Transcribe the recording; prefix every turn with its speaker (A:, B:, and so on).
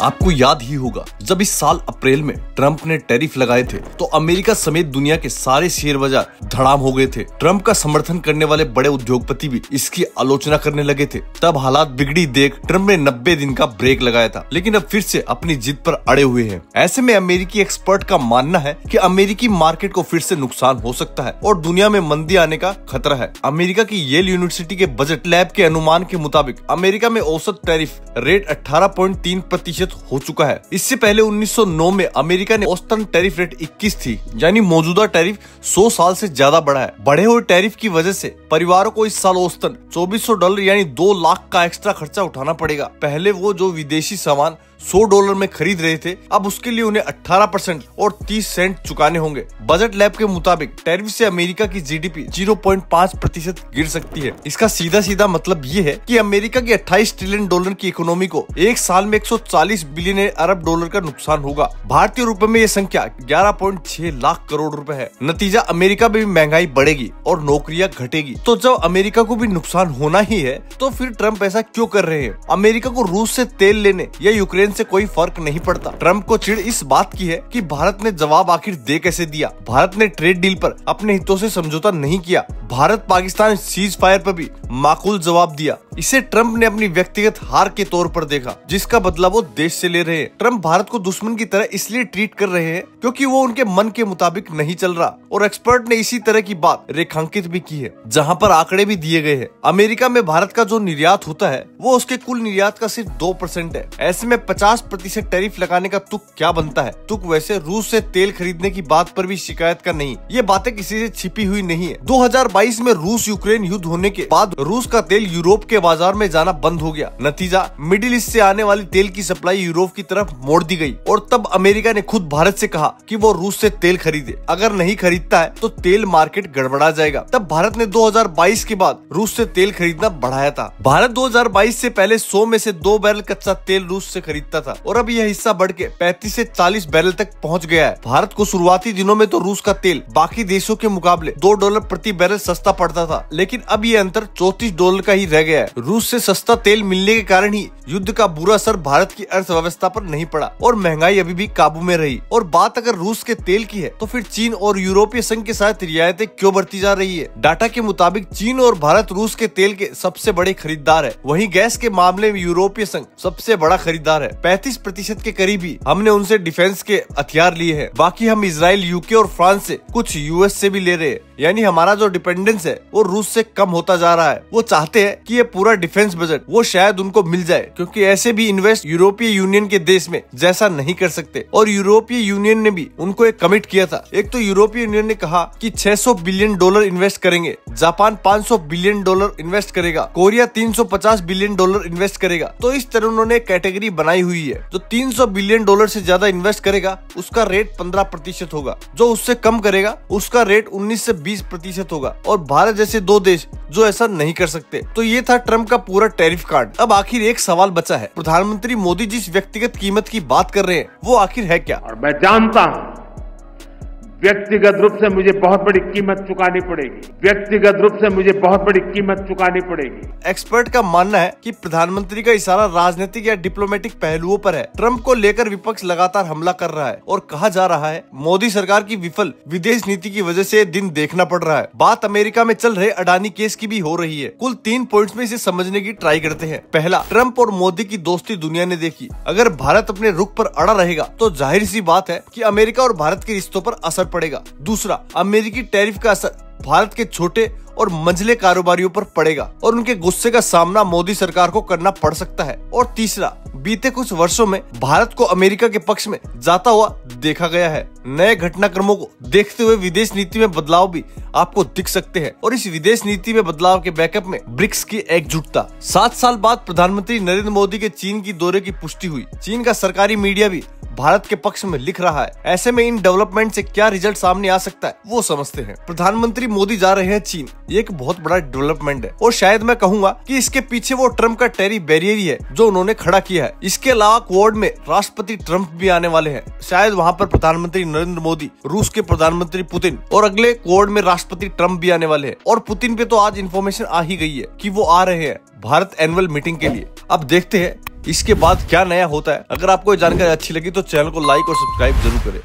A: आपको याद ही होगा जब इस साल अप्रैल में ट्रंप ने टैरिफ लगाए थे तो अमेरिका समेत दुनिया के सारे शेयर बाजार धड़ाम हो गए थे। ट्रंप का समर्थन करने वाले बड़े उद्योगपति भी इसकी आलोचना करने लगे थे। तब हालात बिगड़ी देख ट्रंप ने 90 दिन का ब्रेक लगाया था, लेकिन अब फिर से अपनी जिद पर अड़े हुए हैं। ऐसे में अमेरिकी एक्सपर्ट का मानना है कि अमेरिकी मार्केट को फिर से नुकसान हो सकता है और दुनिया में मंदी आने का खतरा है। अमेरिका की येल यूनिवर्सिटी के बजट लैब के अनुमान के मुताबिक अमेरिका में औसत टैरिफ रेट 18.3% हो चुका है। इससे पहले 1909 में अमेरिका ने औसतन टैरिफ रेट 21 थी, यानी मौजूदा टैरिफ 100 साल से ज्यादा बढ़ा है। बढ़े हुए टैरिफ की वजह से परिवारों को इस साल औसतन $2400 यानी 2 लाख का एक्स्ट्रा खर्चा उठाना पड़ेगा। पहले वो जो विदेशी सामान $100 में खरीद रहे थे, अब उसके लिए उन्हें 18% और 30 सेंट चुकाने होंगे। बजट लैब के मुताबिक टैरिफ से अमेरिका की जीडीपी 0.5% गिर सकती है। इसका सीधा सीधा मतलब ये है कि अमेरिका की $28 ट्रिलियन की इकोनॉमी को एक साल में 140 बिलियन अरब डॉलर का नुकसान होगा। भारतीय रुपए में ये संख्या 11.6 लाख करोड़ रुपए है। नतीजा अमेरिका में भी महंगाई बढ़ेगी और नौकरियां घटेगी। तो जब अमेरिका को भी नुकसान होना ही है तो फिर ट्रंप ऐसा क्यों कर रहे हैं? अमेरिका को रूस से तेल लेने या यूक्रेन से कोई फर्क नहीं पड़ता। ट्रंप को चिढ़ इस बात की है कि भारत ने जवाब आखिर दे कैसे दिया। भारत ने ट्रेड डील पर अपने हितों से समझौता नहीं किया। भारत पाकिस्तान सीज फायर पर भी माकूल जवाब दिया। इसे ट्रंप ने अपनी व्यक्तिगत हार के तौर पर देखा, जिसका बदला वो देश से ले रहे हैं। ट्रंप भारत को दुश्मन की तरह इसलिए ट्रीट कर रहे हैं क्योंकि वो उनके मन के मुताबिक नहीं चल रहा। और एक्सपर्ट ने इसी तरह की बात रेखांकित भी की है, जहां पर आंकड़े भी दिए गए हैं। अमेरिका में भारत का जो निर्यात होता है वो उसके कुल निर्यात का सिर्फ 2% है। ऐसे में 50% टैरिफ लगाने का तुक क्या बनता है? तुक वैसे रूस से तेल खरीदने की बात पर भी शिकायत का नहीं। ये बातें किसी से छिपी हुई नहीं है। 2022 में रूस यूक्रेन युद्ध होने के बाद रूस का तेल यूरोप के बाजार में जाना बंद हो गया। नतीजा मिडिल ईस्ट से आने वाली तेल की सप्लाई यूरोप की तरफ मोड़ दी गई और तब अमेरिका ने खुद भारत से कहा कि वो रूस से तेल खरीदे। अगर नहीं खरीदता है तो तेल मार्केट गड़बड़ा जाएगा। तब भारत ने 2022 के बाद रूस से तेल खरीदना बढ़ाया था। भारत 2022 से पहले 100 में से 2 बैरल कच्चा तेल रूस से खरीदता था और अब यह हिस्सा बढ़ के 35 से 40 बैरल तक पहुंच गया है। भारत को शुरुआती दिनों में तो रूस का तेल बाकी देशों के मुकाबले $2 प्रति बैरल सस्ता पड़ता था, लेकिन अब ये अंतर $34 का ही रह गया है। रूस से सस्ता तेल मिलने के कारण ही युद्ध का बुरा असर भारत की अर्थव्यवस्था पर नहीं पड़ा और महंगाई अभी भी काबू में रही। और बात अगर रूस के तेल की है तो फिर चीन और यूरोपीय संघ के साथ रियायतें क्यों बढ़ती जा रही है? डाटा के मुताबिक चीन और भारत रूस के तेल के सबसे बड़े खरीदार है। वहीं गैस के मामले में यूरोपीय संघ सबसे बड़ा खरीदार है। 35% के करीब ही हमने उनसे डिफेंस के हथियार लिए हैं। बाकी हम इजराइल, यूके और फ्रांस से, कुछ यूएस से भी ले रहे हैं। यानी हमारा जो डिपेंडेंस है वो रूस से कम होता जा रहा है। वो चाहते हैं कि ये पूरा डिफेंस बजट वो शायद उनको मिल जाए, क्योंकि ऐसे भी इन्वेस्ट यूरोपीय यूनियन के देश में जैसा नहीं कर सकते। और यूरोपीय यूनियन ने भी उनको एक कमिट किया था। एक तो यूरोपीय यूनियन ने कहा कि $600 बिलियन इन्वेस्ट करेंगे, जापान $500 बिलियन इन्वेस्ट करेगा, कोरिया $350 बिलियन इन्वेस्ट करेगा। तो इस तरह उन्होंने कैटेगरी बनाई हुई है। जो $300 बिलियन से ज्यादा इन्वेस्ट करेगा उसका रेट 15% होगा, जो उससे कम करेगा उसका रेट 19 से 20% होगा। और भारत जैसे 2 देश जो ऐसा नहीं कर सकते। तो ये था ट्रंप का पूरा टैरिफ कार्ड। अब आखिर एक सवाल बचा है, प्रधानमंत्री मोदी जिस व्यक्तिगत कीमत की बात कर रहे हैं वो आखिर है क्या?
B: और मैं जानता हूँ व्यक्तिगत रूप से मुझे बहुत बड़ी कीमत चुकानी पड़ेगी। व्यक्तिगत रूप से मुझे बहुत बड़ी कीमत चुकानी पड़ेगी।
A: एक्सपर्ट का मानना है कि प्रधानमंत्री का इशारा राजनीतिक या डिप्लोमेटिक पहलुओं पर है। ट्रंप को लेकर विपक्ष लगातार हमला कर रहा है और कहा जा रहा है मोदी सरकार की विफल विदेश नीति की वजह से दिन देखना पड़ रहा है। बात अमेरिका में चल रहे अडानी केस की भी हो रही है। कुल 3 पॉइंट्स में इसे समझने की ट्राई करते हैं। पहला, ट्रंप और मोदी की दोस्ती दुनिया ने देखी। अगर भारत अपने रुख पर अड़ा रहेगा तो जाहिर सी बात है कि अमेरिका और भारत के रिश्तों पर असर पड़ेगा। दूसरा, अमेरिकी टैरिफ का असर भारत के छोटे और मंझले कारोबारियों पर पड़ेगा और उनके गुस्से का सामना मोदी सरकार को करना पड़ सकता है। और तीसरा, बीते कुछ वर्षों में भारत को अमेरिका के पक्ष में जाता हुआ देखा गया है। नए घटनाक्रमों को देखते हुए विदेश नीति में बदलाव भी आपको दिख सकते हैं और इस विदेश नीति में बदलाव के बैकअप में ब्रिक्स की एकजुटता। 7 साल बाद प्रधानमंत्री नरेंद्र मोदी के चीन की दौरे की पुष्टि हुई। चीन का सरकारी मीडिया भी भारत के पक्ष में लिख रहा है। ऐसे में इन डेवलपमेंट से क्या रिजल्ट सामने आ सकता है वो समझते हैं। प्रधानमंत्री मोदी जा रहे हैं चीन, ये एक बहुत बड़ा डेवलपमेंट है और शायद मैं कहूंगा कि इसके पीछे वो ट्रंप का टैरिफ बैरियर ही है जो उन्होंने खड़ा किया है। इसके अलावा क्वाड में राष्ट्रपति ट्रंप भी आने वाले हैं। शायद वहाँ पर प्रधानमंत्री नरेंद्र मोदी, रूस के प्रधानमंत्री पुतिन और अगले क्वाड में राष्ट्रपति ट्रंप भी आने वाले हैं। और पुतिन पे तो आज इन्फॉर्मेशन आ ही गई है कि वो आ रहे हैं भारत एनुअल मीटिंग के लिए। अब देखते हैं इसके बाद क्या नया होता है। अगर आपको ये जानकारी अच्छी लगी तो चैनल को लाइक और सब्सक्राइब जरूर करें।